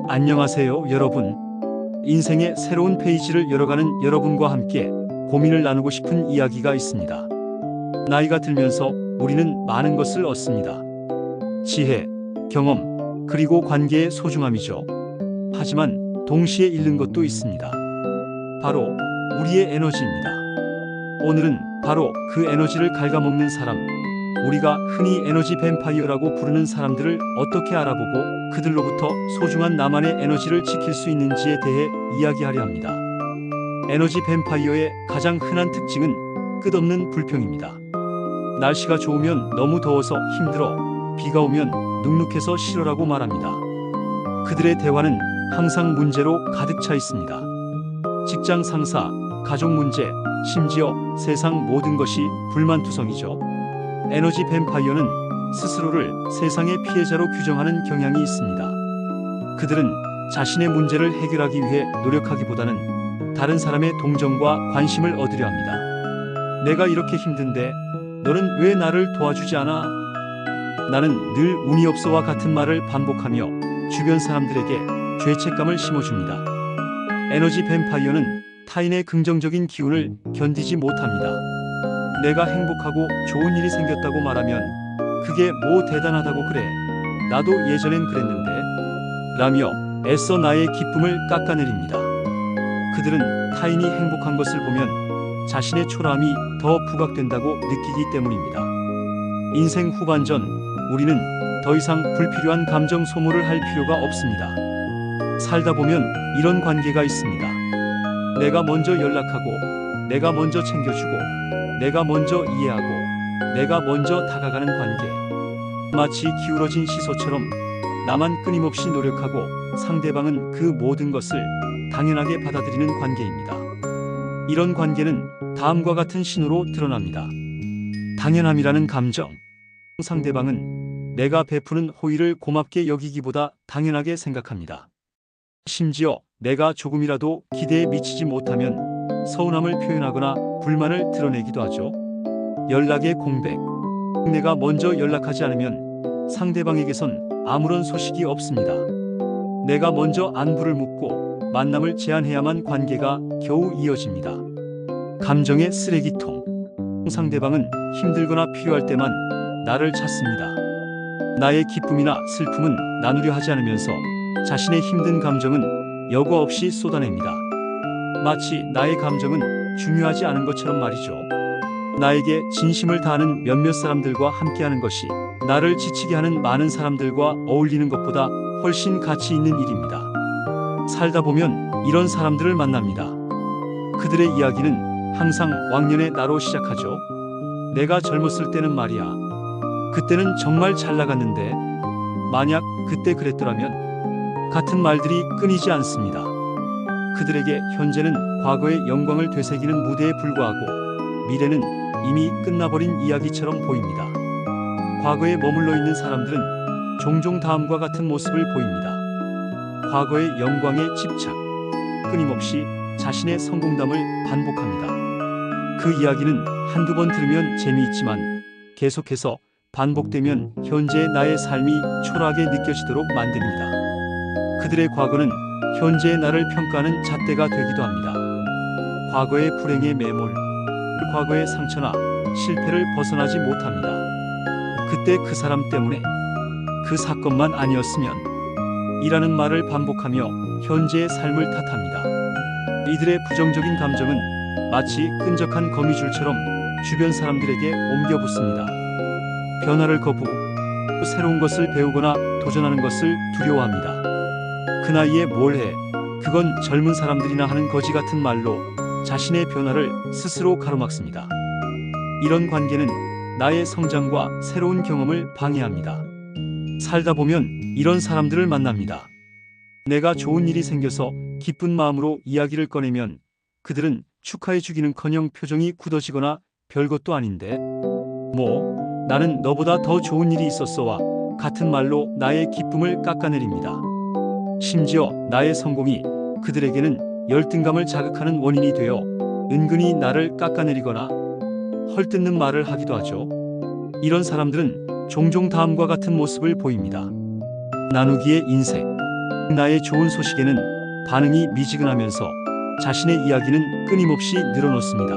안녕하세요, 여러분. 인생의 새로운 페이지를 열어가는 여러분과 함께 고민을 나누고 싶은 이야기가 있습니다. 나이가 들면서 우리는 많은 것을 얻습니다. 지혜, 경험, 그리고 관계의 소중함이죠. 하지만 동시에 잃는 것도 있습니다. 바로 우리의 에너지입니다. 오늘은 바로 그 에너지를 갉아먹는 사람, 우리가 흔히 에너지 뱀파이어라고 부르는 사람들을 어떻게 알아보고 그들로부터 소중한 나만의 에너지를 지킬 수 있는지에 대해 이야기하려 합니다. 에너지 뱀파이어의 가장 흔한 특징은 끝없는 불평입니다. 날씨가 좋으면 너무 더워서 힘들어, 비가 오면 눅눅해서 싫어라고 말합니다. 그들의 대화는 항상 문제로 가득 차 있습니다. 직장 상사, 가족 문제, 심지어 세상 모든 것이 불만투성이죠. 에너지 뱀파이어는 스스로를 세상의 피해자로 규정하는 경향이 있습니다. 그들은 자신의 문제를 해결하기 위해 노력하기보다는 다른 사람의 동정과 관심을 얻으려 합니다. 내가 이렇게 힘든데 너는 왜 나를 도와주지 않아? 나는 늘 운이 없어와 같은 말을 반복하며 주변 사람들에게 죄책감을 심어줍니다. 에너지 뱀파이어는 타인의 긍정적인 기운을 견디지 못합니다. 내가 행복하고 좋은 일이 생겼다고 말하면 그게 뭐 대단하다고 그래. 나도 예전엔 그랬는데 라며 애써 나의 기쁨을 깎아내립니다. 그들은 타인이 행복한 것을 보면 자신의 초라함이 더 부각된다고 느끼기 때문입니다. 인생 후반전, 우리는 더 이상 불필요한 감정 소모를 할 필요가 없습니다. 살다 보면 이런 관계가 있습니다. 내가 먼저 연락하고, 내가 먼저 챙겨주고, 내가 먼저 이해하고, 내가 먼저 다가가는 관계. 마치 기울어진 시소처럼 나만 끊임없이 노력하고 상대방은 그 모든 것을 당연하게 받아들이는 관계입니다. 이런 관계는 다음과 같은 신호로 드러납니다. 당연함이라는 감정. 상대방은 내가 베푸는 호의를 고맙게 여기기보다 당연하게 생각합니다. 심지어 내가 조금이라도 기대에 미치지 못하면 서운함을 표현하거나 불만을 드러내기도 하죠. 연락의 공백. 내가 먼저 연락하지 않으면 상대방에게선 아무런 소식이 없습니다. 내가 먼저 안부를 묻고 만남을 제안해야만 관계가 겨우 이어집니다. 감정의 쓰레기통. 상대방은 힘들거나 필요할 때만 나를 찾습니다. 나의 기쁨이나 슬픔은 나누려 하지 않으면서 자신의 힘든 감정은 여과 없이 쏟아냅니다. 마치 나의 감정은 중요하지 않은 것처럼 말이죠. 나에게 진심을 다하는 몇몇 사람들과 함께하는 것이 나를 지치게 하는 많은 사람들과 어울리는 것보다 훨씬 가치 있는 일입니다. 살다 보면 이런 사람들을 만납니다. 그들의 이야기는 항상 왕년의 나로 시작하죠. 내가 젊었을 때는 말이야. 그때는 정말 잘 나갔는데 만약 그때 그랬더라면 같은 말들이 끊이지 않습니다. 그들에게 현재는 과거의 영광을 되새기는 무대에 불과하고 미래는 이미 끝나버린 이야기처럼 보입니다. 과거에 머물러 있는 사람들은 종종 다음과 같은 모습을 보입니다. 과거의 영광에 집착, 끊임없이 자신의 성공담을 반복합니다. 그 이야기는 한두 번 들으면 재미있지만 계속해서 반복되면 현재의 나의 삶이 초라하게 느껴지도록 만듭니다. 그들의 과거는 현재의 나를 평가하는 잣대가 되기도 합니다. 과거의 불행의 매몰, 과거의 상처나 실패를 벗어나지 못합니다. 그때 그 사람 때문에, 그 사건만 아니었으면 이라는 말을 반복하며 현재의 삶을 탓합니다. 이들의 부정적인 감정은 마치 끈적한 거미줄처럼 주변 사람들에게 옮겨 붙습니다. 변화를 거부, 새로운 것을 배우거나 도전하는 것을 두려워합니다. 그 나이에 뭘 해? 그건 젊은 사람들이나 하는 거지 같은 말로 자신의 변화를 스스로 가로막습니다. 이런 관계는 나의 성장과 새로운 경험을 방해합니다. 살다 보면 이런 사람들을 만납니다. 내가 좋은 일이 생겨서 기쁜 마음으로 이야기를 꺼내면 그들은 축하해주기는커녕 표정이 굳어지거나 별것도 아닌데 나는 너보다 더 좋은 일이 있었어와 같은 말로 나의 기쁨을 깎아내립니다. 심지어 나의 성공이 그들에게는 열등감을 자극하는 원인이 되어 은근히 나를 깎아내리거나 헐뜯는 말을 하기도 하죠. 이런 사람들은 종종 다음과 같은 모습을 보입니다. 나누기의 인색. 나의 좋은 소식에는 반응이 미지근하면서 자신의 이야기는 끊임없이 늘어놓습니다.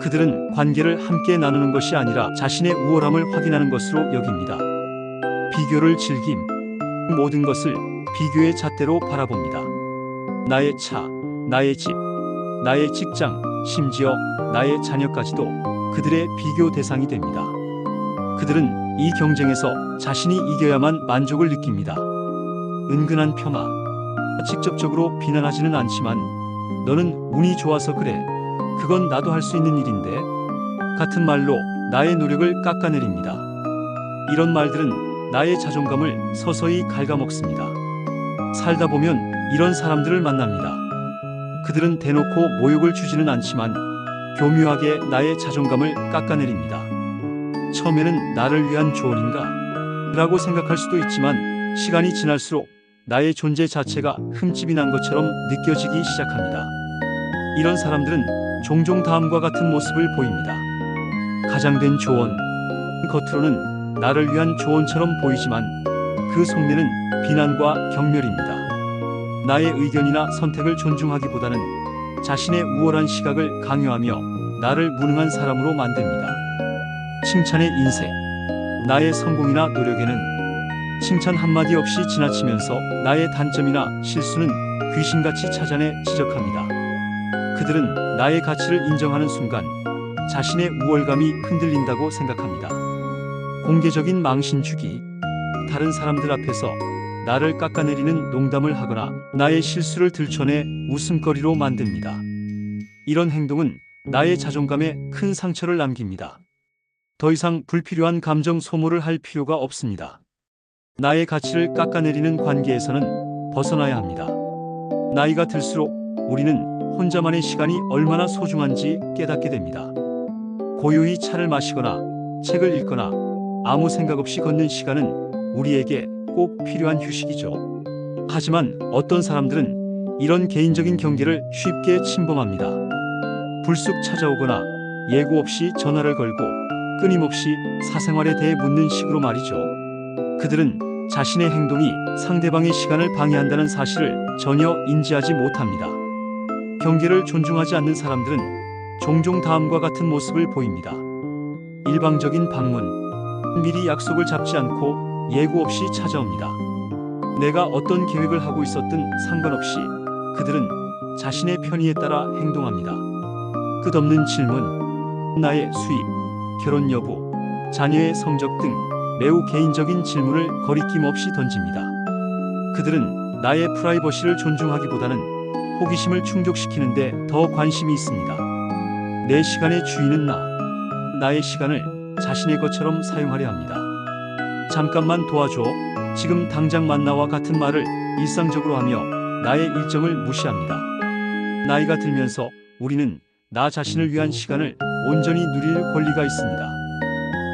그들은 관계를 함께 나누는 것이 아니라 자신의 우월함을 확인하는 것으로 여깁니다. 비교를 즐김, 모든 것을 비교의 잣대로 바라봅니다. 나의 차, 나의 집, 나의 직장, 심지어 나의 자녀까지도 그들의 비교 대상이 됩니다. 그들은 이 경쟁에서 자신이 이겨야만 만족을 느낍니다. 은근한 폄하, 직접적으로 비난하지는 않지만 너는 운이 좋아서 그래. 그건 나도 할 수 있는 일인데. 같은 말로 나의 노력을 깎아내립니다. 이런 말들은 나의 자존감을 서서히 갉아먹습니다. 살다 보면 이런 사람들을 만납니다. 그들은 대놓고 모욕을 주지는 않지만 교묘하게 나의 자존감을 깎아내립니다. 처음에는 나를 위한 조언인가? 라고 생각할 수도 있지만 시간이 지날수록 나의 존재 자체가 흠집이 난 것처럼 느껴지기 시작합니다. 이런 사람들은 종종 다음과 같은 모습을 보입니다. 가장된 조언. 겉으로는 나를 위한 조언처럼 보이지만 그 속내는 비난과 경멸입니다. 나의 의견이나 선택을 존중하기보다는 자신의 우월한 시각을 강요하며 나를 무능한 사람으로 만듭니다. 칭찬의 인쇄. 나의 성공이나 노력에는 칭찬 한마디 없이 지나치면서 나의 단점이나 실수는 귀신같이 찾아내 지적합니다. 그들은 나의 가치를 인정하는 순간 자신의 우월감이 흔들린다고 생각합니다. 공개적인 망신 주기. 다른 사람들 앞에서 나를 깎아내리는 농담을 하거나 나의 실수를 들춰내 웃음거리로 만듭니다. 이런 행동은 나의 자존감에 큰 상처를 남깁니다. 더 이상 불필요한 감정 소모를 할 필요가 없습니다. 나의 가치를 깎아내리는 관계에서는 벗어나야 합니다. 나이가 들수록 우리는 혼자만의 시간이 얼마나 소중한지 깨닫게 됩니다. 고요히 차를 마시거나 책을 읽거나 아무 생각 없이 걷는 시간은 우리에게 꼭 필요한 휴식이죠. 하지만 어떤 사람들은 이런 개인적인 경계를 쉽게 침범합니다. 불쑥 찾아오거나 예고 없이 전화를 걸고 끊임없이 사생활에 대해 묻는 식으로 말이죠. 그들은 자신의 행동이 상대방의 시간을 방해한다는 사실을 전혀 인지하지 못합니다. 경계를 존중하지 않는 사람들은 종종 다음과 같은 모습을 보입니다. 일방적인 방문. 미리 약속을 잡지 않고 예고 없이 찾아옵니다. 내가 어떤 계획을 하고 있었든 상관없이 그들은 자신의 편의에 따라 행동합니다. 끝없는 질문, 나의 수입, 결혼 여부, 자녀의 성적 등 매우 개인적인 질문을 거리낌 없이 던집니다. 그들은 나의 프라이버시를 존중하기보다는 호기심을 충족시키는데 더 관심이 있습니다. 내 시간의 주인은 나의 시간을 자신의 것처럼 사용하려 합니다. 잠깐만 도와줘, 지금 당장 만나와 같은 말을 일상적으로 하며 나의 일정을 무시합니다. 나이가 들면서 우리는 나 자신을 위한 시간을 온전히 누릴 권리가 있습니다.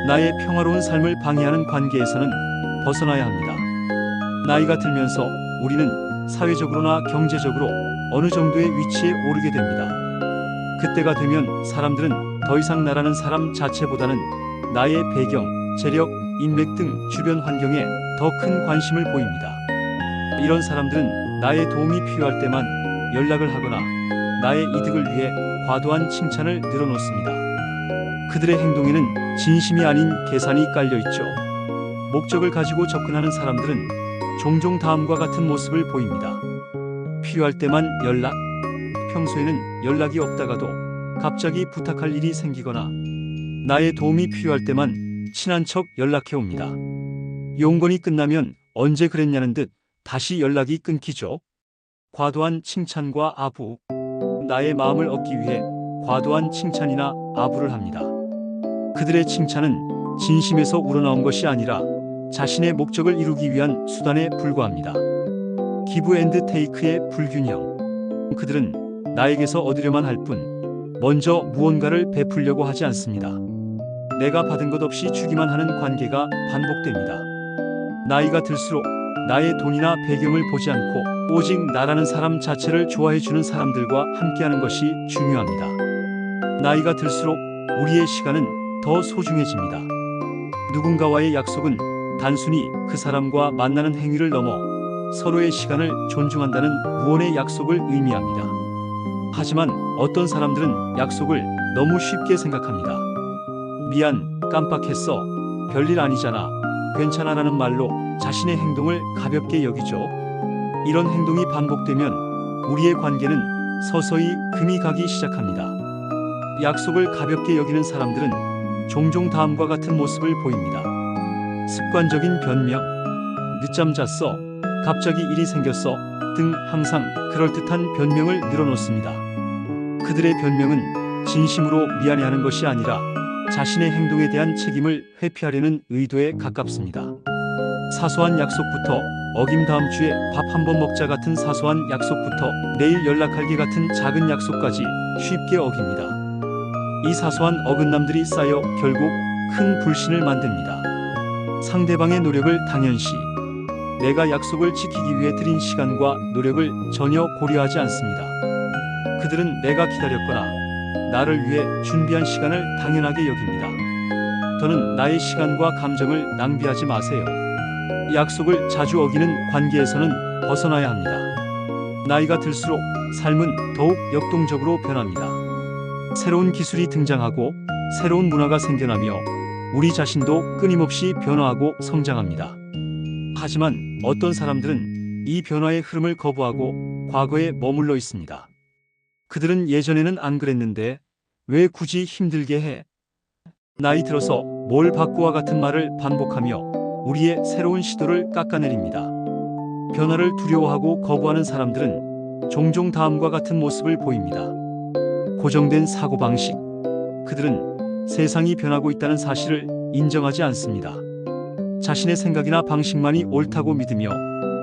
나의 평화로운 삶을 방해하는 관계에서는 벗어나야 합니다. 나이가 들면서 우리는 사회적으로나 경제적으로 어느 정도의 위치에 오르게 됩니다. 그때가 되면 사람들은 더 이상 나라는 사람 자체보다는 나의 배경, 재력, 인맥 등 주변 환경에 더 큰 관심을 보입니다. 이런 사람들은 나의 도움이 필요할 때만 연락을 하거나 나의 이득을 위해 과도한 칭찬을 늘어놓습니다. 그들의 행동에는 진심이 아닌 계산이 깔려있죠. 목적을 가지고 접근하는 사람들은 종종 다음과 같은 모습을 보입니다. 필요할 때만 연락. 평소에는 연락이 없다가도 갑자기 부탁할 일이 생기거나 나의 도움이 필요할 때만 친한 척 연락해 옵니다. 용건이 끝나면 언제 그랬냐는 듯 다시 연락이 끊기죠. 과도한 칭찬과 아부. 나의 마음을 얻기 위해 과도한 칭찬이나 아부를 합니다. 그들의 칭찬은 진심에서 우러나온 것이 아니라 자신의 목적을 이루기 위한 수단에 불과합니다. 기브 앤드 테이크의 불균형. 그들은 나에게서 얻으려만 할 뿐 먼저 무언가를 베풀려고 하지 않습니다. 내가 받은 것 없이 주기만 하는 관계가 반복됩니다. 나이가 들수록 나의 돈이나 배경을 보지 않고 오직 나라는 사람 자체를 좋아해주는 사람들과 함께하는 것이 중요합니다. 나이가 들수록 우리의 시간은 더 소중해집니다. 누군가와의 약속은 단순히 그 사람과 만나는 행위를 넘어 서로의 시간을 존중한다는 무언의 약속을 의미합니다. 하지만 어떤 사람들은 약속을 너무 쉽게 생각합니다. 미안, 깜빡했어. 별일 아니잖아. 괜찮아라는 말로 자신의 행동을 가볍게 여기죠. 이런 행동이 반복되면 우리의 관계는 서서히 금이 가기 시작합니다. 약속을 가볍게 여기는 사람들은 종종 다음과 같은 모습을 보입니다. 습관적인 변명, 늦잠 잤어, 갑자기 일이 생겼어 등 항상 그럴듯한 변명을 늘어놓습니다. 그들의 변명은 진심으로 미안해하는 것이 아니라 자신의 행동에 대한 책임을 회피하려는 의도에 가깝습니다. 사소한 약속부터 어김 다음 주에 밥 한번 먹자 같은 사소한 약속부터 내일 연락할게 같은 작은 약속까지 쉽게 어깁니다. 이 사소한 어긋남들이 쌓여 결국 큰 불신을 만듭니다. 상대방의 노력을 당연시, 내가 약속을 지키기 위해 들인 시간과 노력을 전혀 고려하지 않습니다. 그들은 내가 기다렸거나 나를 위해 준비한 시간을 당연하게 여깁니다. 더는 나의 시간과 감정을 낭비하지 마세요. 약속을 자주 어기는 관계에서는 벗어나야 합니다. 나이가 들수록 삶은 더욱 역동적으로 변합니다. 새로운 기술이 등장하고 새로운 문화가 생겨나며 우리 자신도 끊임없이 변화하고 성장합니다. 하지만 어떤 사람들은 이 변화의 흐름을 거부하고 과거에 머물러 있습니다. 그들은 예전에는 안 그랬는데 왜 굳이 힘들게 해? 나이 들어서 뭘 바꾸와 같은 말을 반복하며 우리의 새로운 시도를 깎아내립니다. 변화를 두려워하고 거부하는 사람들은 종종 다음과 같은 모습을 보입니다. 고정된 사고방식. 그들은 세상이 변하고 있다는 사실을 인정하지 않습니다. 자신의 생각이나 방식만이 옳다고 믿으며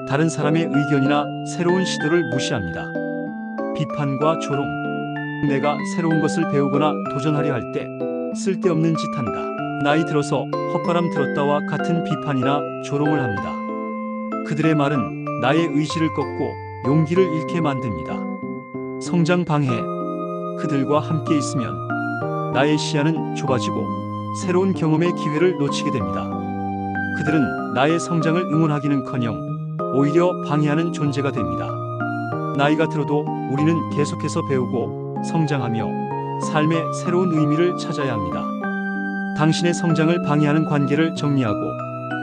다른 사람의 의견이나 새로운 시도를 무시합니다. 비판과 조롱. 내가 새로운 것을 배우거나 도전하려 할 때 쓸데없는 짓 한다. 나이 들어서 헛바람 들었다와 같은 비판이나 조롱을 합니다. 그들의 말은 나의 의지를 꺾고 용기를 잃게 만듭니다. 성장 방해. 그들과 함께 있으면 나의 시야는 좁아지고 새로운 경험의 기회를 놓치게 됩니다. 그들은 나의 성장을 응원하기는커녕 오히려 방해하는 존재가 됩니다. 나이가 들어도 우리는 계속해서 배우고 성장하며 삶의 새로운 의미를 찾아야 합니다. 당신의 성장을 방해하는 관계를 정리하고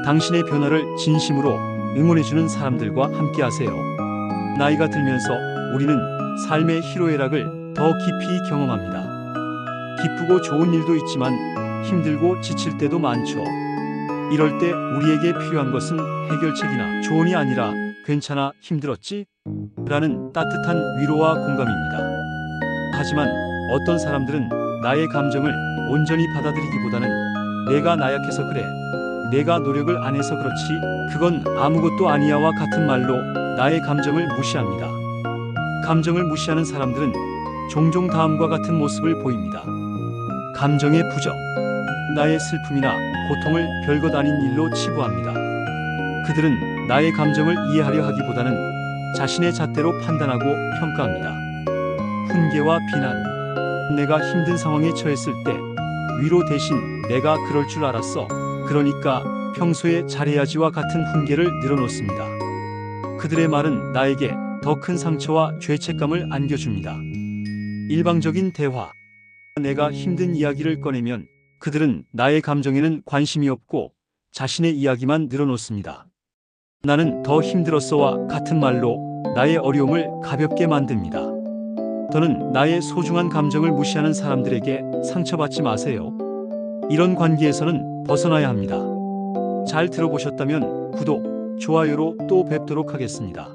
당신의 변화를 진심으로 응원해주는 사람들과 함께하세요. 나이가 들면서 우리는 삶의 희로애락을 더 깊이 경험합니다. 기쁘고 좋은 일도 있지만 힘들고 지칠 때도 많죠. 이럴 때 우리에게 필요한 것은 해결책이나 조언이 아니라 괜찮아, 힘들었지? 라는 따뜻한 위로와 공감입니다. 하지만 어떤 사람들은 나의 감정을 온전히 받아들이기보다는 내가 나약해서 그래, 내가 노력을 안 해서 그렇지, 그건 아무것도 아니야와 같은 말로 나의 감정을 무시합니다. 감정을 무시하는 사람들은 종종 다음과 같은 모습을 보입니다. 감정의 부정. 나의 슬픔이나 고통을 별것 아닌 일로 치부합니다. 그들은 나의 감정을 이해하려 하기보다는 자신의 잣대로 판단하고 평가합니다. 훈계와 비난. 내가 힘든 상황에 처했을 때 위로 대신 내가 그럴 줄 알았어, 그러니까 평소에 잘해야지와 같은 훈계를 늘어놓습니다. 그들의 말은 나에게 더 큰 상처와 죄책감을 안겨줍니다. 일방적인 대화. 내가 힘든 이야기를 꺼내면 그들은 나의 감정에는 관심이 없고 자신의 이야기만 늘어놓습니다. 나는 더 힘들었어와 같은 말로 나의 어려움을 가볍게 만듭니다. 더는 나의 소중한 감정을 무시하는 사람들에게 상처받지 마세요. 이런 관계에서는 벗어나야 합니다. 잘 들어보셨다면 구독, 좋아요로 또 뵙도록 하겠습니다.